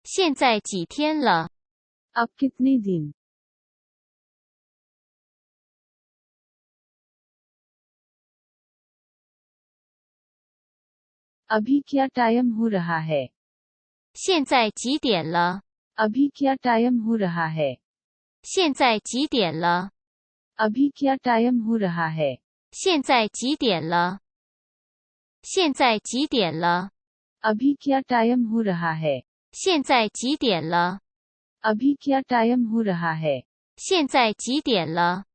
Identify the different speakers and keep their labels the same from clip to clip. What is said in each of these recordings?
Speaker 1: 现在几天了？
Speaker 2: अब कितने दिन? अभी क्या टाइम हो रहा है?
Speaker 1: 现在几点了？
Speaker 2: अभी क्या टाइम हो रहा है?
Speaker 1: 现在几点了？
Speaker 2: अभी क्या टाइम हो रहा है?
Speaker 1: 现在几点了？现在几点了？
Speaker 2: अभी क्या टाइम हो रहा है?
Speaker 1: 现在几点了？
Speaker 2: अभी क्या टाइम हो रहा है?
Speaker 1: 现在几点了？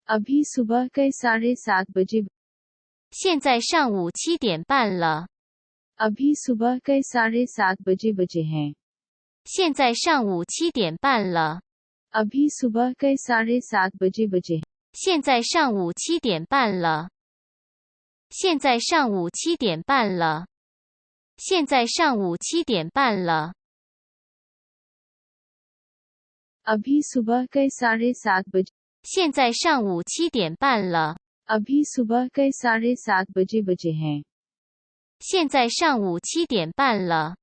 Speaker 2: अभी सुबह के 7:30 बजे.
Speaker 1: 现在上午7点半了。
Speaker 2: अभी सुबह के 7:30 बजे हैं.
Speaker 1: 现在上午7点半了。
Speaker 2: अभी सुबह के 7:30 बजे.
Speaker 1: 现在上午7点半了。现在上午7点半了。现在上午7点半了。
Speaker 2: अभी सुबह के 7:30 बजे.
Speaker 1: 现在上午7点半了。
Speaker 2: अभी सुबह के 7:30 बजे हैं.
Speaker 1: 现在上午7点半了。